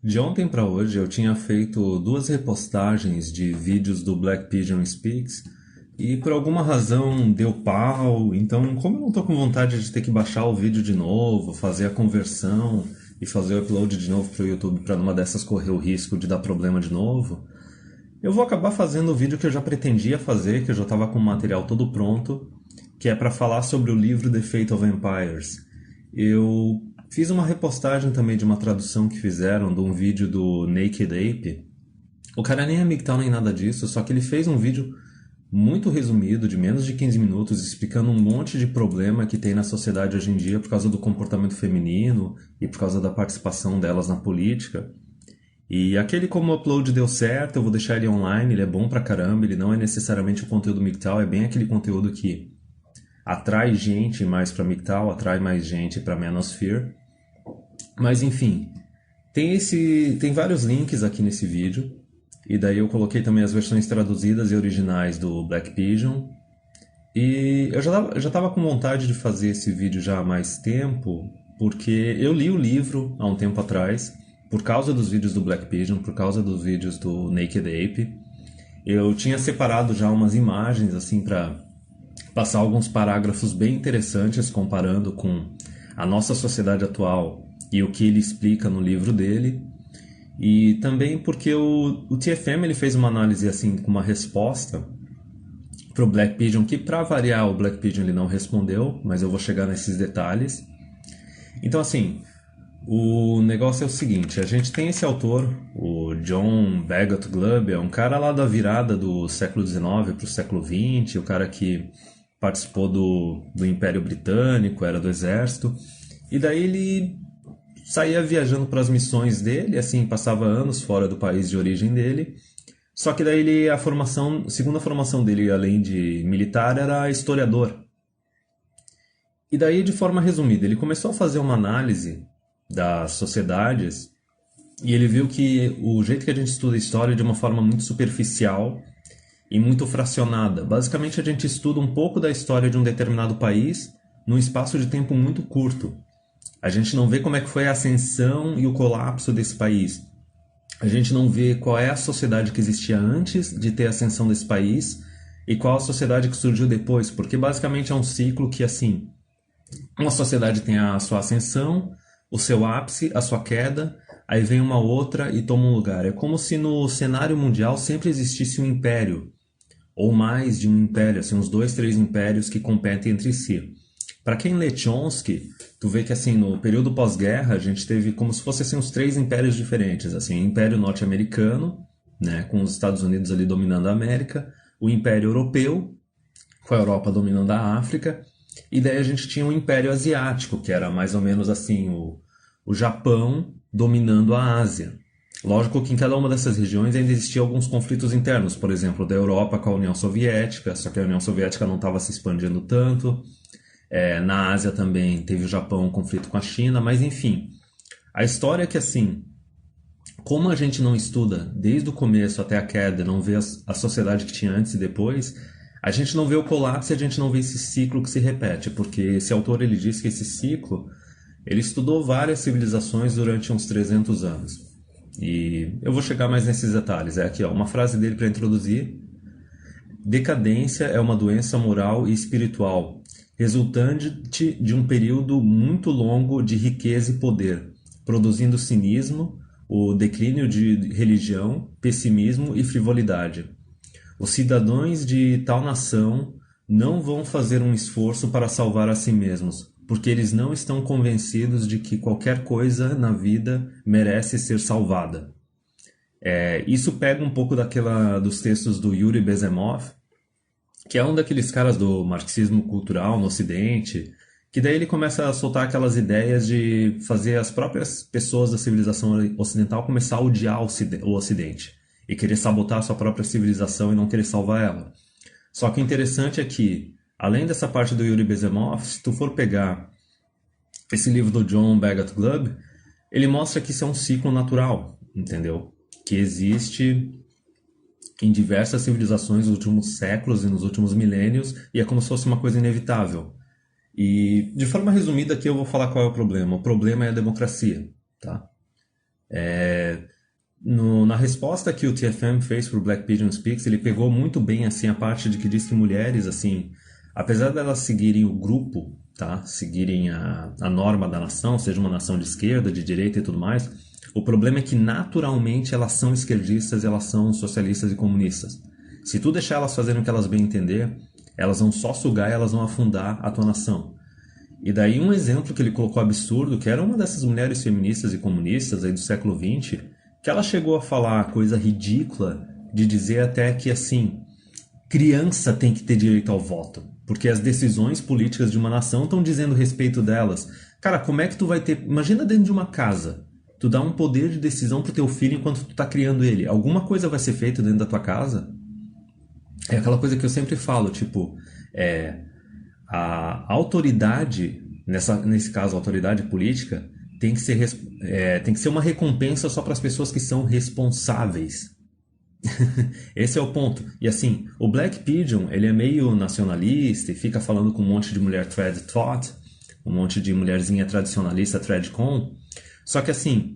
De ontem para hoje eu tinha feito duas repostagens de vídeos do Black Pigeon Speaks e por alguma razão deu pau, então como eu não tô com vontade de ter que baixar o vídeo de novo, fazer a conversão e fazer o upload de novo pro YouTube para numa dessas correr o risco de dar problema de novo, eu vou acabar fazendo o vídeo que eu já pretendia fazer, que eu já estava com o material todo pronto, que é para falar sobre o livro The Fate of Empires. Eu fiz uma repostagem também de uma tradução que fizeram de um vídeo do Naked Ape. O cara nem é MGTOW nem nada disso, só que ele fez um vídeo muito resumido, de menos de 15 minutos, explicando um monte de problema que tem na sociedade hoje em dia por causa do comportamento feminino e por causa da participação delas na política. E aquele como o upload deu certo, eu vou deixar ele online, ele é bom pra caramba, ele não é necessariamente o conteúdo MGTOW, é bem aquele conteúdo que atrai gente mais pra MGTOW, atrai mais gente pra Manosphere. Mas enfim, tem vários links aqui nesse vídeo, e daí eu coloquei também as versões traduzidas e originais do Black Pigeon. E eu já tava com vontade de fazer esse vídeo já há mais tempo, porque eu li o livro há um tempo atrás, por causa dos vídeos do Black Pigeon, por causa dos vídeos do Naked Ape. Eu tinha separado já umas imagens assim para passar alguns parágrafos bem interessantes comparando com a nossa sociedade atual e o que ele explica no livro dele. E também porque o TFM ele fez uma análise assim com uma resposta para o Black Pigeon, que para variar o Black Pigeon ele não respondeu, mas eu vou chegar nesses detalhes. Então assim, o negócio é o seguinte, a gente tem esse autor, o John Bagot Glubb, é um cara lá da virada do século XIX para o século XX, o cara que participou do Império Britânico, era do exército, e daí ele saía viajando para as missões dele, assim, passava anos fora do país de origem dele, só que daí ele, a segunda formação dele, além de militar, era historiador. E daí, de forma resumida, ele começou a fazer uma análise das sociedades e ele viu que o jeito que a gente estuda a história é de uma forma muito superficial e muito fracionada. Basicamente, a gente estuda um pouco da história de um determinado país num espaço de tempo muito curto. A gente não vê como é que foi a ascensão e o colapso desse país. A gente não vê qual é a sociedade que existia antes de ter a ascensão desse país e qual a sociedade que surgiu depois, porque basicamente é um ciclo que, assim, uma sociedade tem a sua ascensão, o seu ápice, a sua queda, aí vem uma outra e toma um lugar. É como se no cenário mundial sempre existisse um império, ou mais de um império, assim, uns 2, 3 impérios que competem entre si. Para quem lê Chomsky, tu vê que assim, no período pós-guerra a gente teve como se fossem assim, uns 3 impérios diferentes. Assim, o Império Norte-Americano, né, com os Estados Unidos ali dominando a América, o Império Europeu, com a Europa dominando a África, e daí a gente tinha o Império Asiático, que era mais ou menos assim, o Japão dominando a Ásia. Lógico que em cada uma dessas regiões ainda existiam alguns conflitos internos, por exemplo, da Europa com a União Soviética, só que a União Soviética não estava se expandindo tanto. Na Ásia também teve o Japão um conflito com a China, mas enfim. A história é que assim, como a gente não estuda desde o começo até a queda, não vê a sociedade que tinha antes e depois, a gente não vê o colapso e a gente não vê esse ciclo que se repete, porque esse autor ele diz que esse ciclo, ele estudou várias civilizações durante uns 300 anos. E eu vou chegar mais nesses detalhes. É aqui, ó, uma frase dele para introduzir. Decadência é uma doença moral e espiritual, resultante de um período muito longo de riqueza e poder, produzindo cinismo, o declínio de religião, pessimismo e frivolidade. Os cidadãos de tal nação não vão fazer um esforço para salvar a si mesmos, porque eles não estão convencidos de que qualquer coisa na vida merece ser salvada. Isso pega um pouco dos textos do Yuri Bezemov, que é um daqueles caras do marxismo cultural no Ocidente, que daí ele começa a soltar aquelas ideias de fazer as próprias pessoas da civilização ocidental começar a odiar o Ocidente e querer sabotar a sua própria civilização e não querer salvar ela. Só que o interessante é que, além dessa parte do Yuri Bezemov, se tu for pegar esse livro do John Bagot Glubb, ele mostra que isso é um ciclo natural, entendeu? Que existe em diversas civilizações nos últimos séculos e nos últimos milênios, e é como se fosse uma coisa inevitável. E, de forma resumida, aqui eu vou falar qual é o problema. O problema é a democracia, tá? Na resposta que o TFM fez para o Black Pigeon Speaks, ele pegou muito bem assim a parte de que diz que mulheres, assim, apesar delas seguirem o grupo, tá, seguirem a norma da nação, seja uma nação de esquerda, de direita e tudo mais, o problema é que naturalmente elas são esquerdistas, elas são socialistas e comunistas. Se tu deixar elas fazerem o que elas bem entender, elas vão só sugar e elas vão afundar a tua nação. E daí um exemplo que ele colocou absurdo, que era uma dessas mulheres feministas e comunistas aí do século XX, que ela chegou a falar coisa ridícula de dizer até que, assim, criança tem que ter direito ao voto, porque as decisões políticas de uma nação estão dizendo respeito delas. Cara, como é que tu vai ter... Imagina dentro de uma casa, tu dá um poder de decisão pro teu filho enquanto tu tá criando ele. Alguma coisa vai ser feita dentro da tua casa? É aquela coisa que eu sempre falo, tipo, a autoridade, nesse caso a autoridade política, tem que ser uma recompensa só para as pessoas que são responsáveis. Esse é o ponto. E assim, o Black Pigeon, ele é meio nacionalista e fica falando com um monte de mulher thread thought, um monte de mulherzinha tradicionalista threadcon. Só que assim,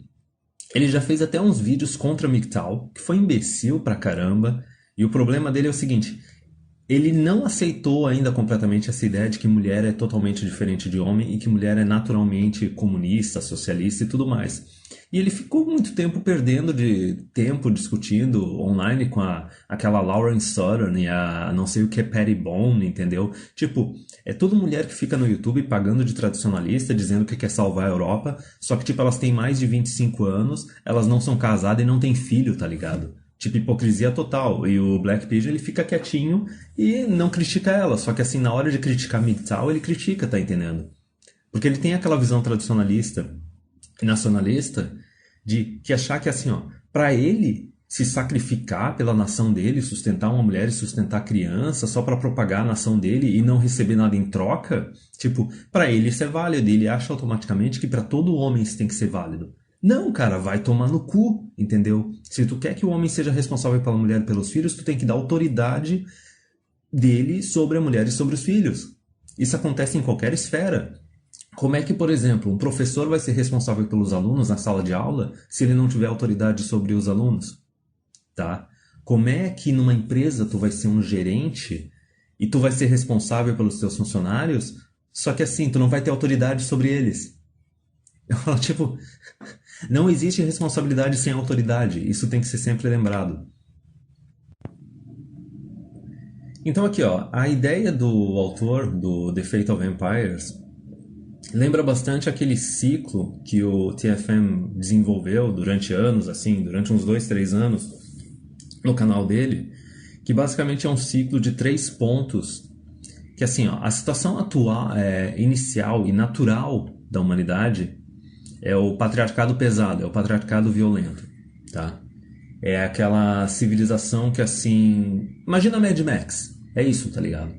ele já fez até uns vídeos contra a MGTOW, que foi imbecil pra caramba. E o problema dele é o seguinte, ele não aceitou ainda completamente essa ideia de que mulher é totalmente diferente de homem e que mulher é naturalmente comunista, socialista e tudo mais. E ele ficou muito tempo perdendo de tempo discutindo online com aquela Lauren Southern e a não sei o que é Patty Bone, entendeu? Tipo, é toda mulher que fica no YouTube pagando de tradicionalista, dizendo que quer salvar a Europa, só que tipo, elas têm mais de 25 anos, elas não são casadas e não têm filho, tá ligado? Tipo, hipocrisia total. E o Black Pigeon, ele fica quietinho e não critica ela. Só que assim, na hora de criticar MGTOW, ele critica, tá entendendo? Porque ele tem aquela visão tradicionalista e nacionalista de que achar que assim, ó, pra ele se sacrificar pela nação dele, sustentar uma mulher e sustentar criança só pra propagar a nação dele e não receber nada em troca, tipo, pra ele isso é válido. E ele acha automaticamente que pra todo homem isso tem que ser válido. Não, cara, vai tomar no cu, entendeu? Se tu quer que o homem seja responsável pela mulher e pelos filhos, tu tem que dar autoridade dele sobre a mulher e sobre os filhos. Isso acontece em qualquer esfera. Como é que, por exemplo, um professor vai ser responsável pelos alunos na sala de aula se ele não tiver autoridade sobre os alunos? Tá? Como é que numa empresa tu vai ser um gerente e tu vai ser responsável pelos teus funcionários, só que assim, tu não vai ter autoridade sobre eles? Eu falo, tipo, não existe responsabilidade sem autoridade. Isso tem que ser sempre lembrado. Então aqui, ó, a ideia do autor do The Fate of Empires lembra bastante aquele ciclo que o TFM desenvolveu durante anos, assim, durante uns 2, 3 anos no canal dele, que basicamente é um ciclo de 3 pontos, que assim, ó, a situação atual, inicial e natural da humanidade é o patriarcado pesado, é o patriarcado violento, tá? É aquela civilização que assim... Imagina Mad Max, é isso, tá ligado?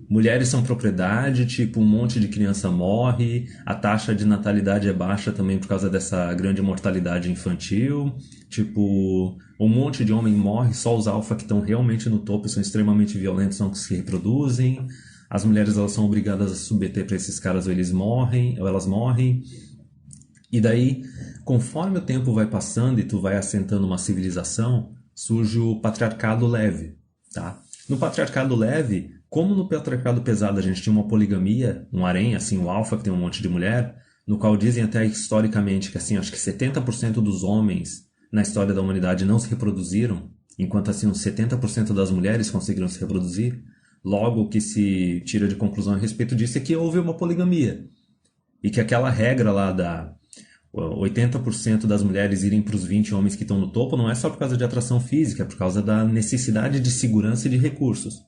Mulheres são propriedade, tipo, um monte de criança morre, a taxa de natalidade é baixa também por causa dessa grande mortalidade infantil, tipo, um monte de homem morre, só os alfa que estão realmente no topo são extremamente violentos, são que se reproduzem, as mulheres elas são obrigadas a se submeter para esses caras ou eles morrem, ou elas morrem. E daí, conforme o tempo vai passando e tu vai assentando uma civilização, surge o patriarcado leve, tá? No patriarcado leve, como no patriarcado pesado a gente tinha uma poligamia, um harém, assim, o alfa que tem um monte de mulher, no qual dizem até historicamente que, assim, acho que 70% dos homens na história da humanidade não se reproduziram, enquanto, assim, uns 70% das mulheres conseguiram se reproduzir. Logo, o que se tira de conclusão a respeito disso é que houve uma poligamia. E que aquela regra lá da 80% das mulheres irem para os 20 homens que estão no topo não é só por causa de atração física, é por causa da necessidade de segurança e de recursos.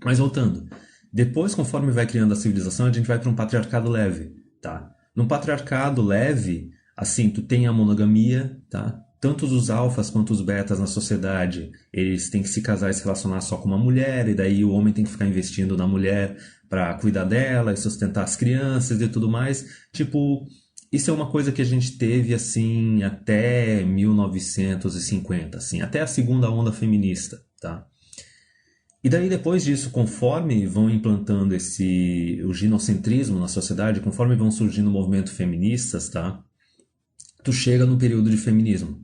Mas voltando, depois, conforme vai criando a civilização, a gente vai para um patriarcado leve, tá? No patriarcado leve, assim, tu tem a monogamia, tá? Tanto os alfas quanto os betas na sociedade, eles têm que se casar e se relacionar só com uma mulher, e daí o homem tem que ficar investindo na mulher para cuidar dela e sustentar as crianças e tudo mais. Tipo, isso é uma coisa que a gente teve, assim, até 1950, assim, até a segunda onda feminista, tá? E daí, depois disso, conforme vão implantando o ginocentrismo na sociedade, conforme vão surgindo movimentos feministas, tá? Tu chega no período de feminismo.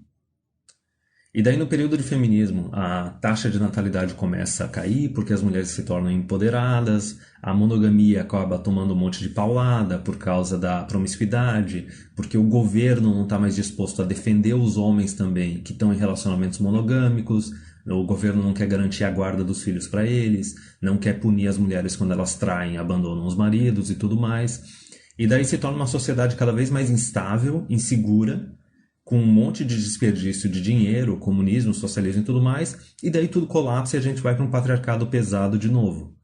E daí, no período de feminismo, a taxa de natalidade começa a cair porque as mulheres se tornam empoderadas, a monogamia acaba tomando um monte de paulada por causa da promiscuidade, porque o governo não está mais disposto a defender os homens também que estão em relacionamentos monogâmicos, o governo não quer garantir a guarda dos filhos para eles, não quer punir as mulheres quando elas traem, abandonam os maridos e tudo mais. E daí se torna uma sociedade cada vez mais instável, insegura, com um monte de desperdício de dinheiro, comunismo, socialismo e tudo mais, e daí tudo colapsa e a gente vai para um patriarcado pesado de novo.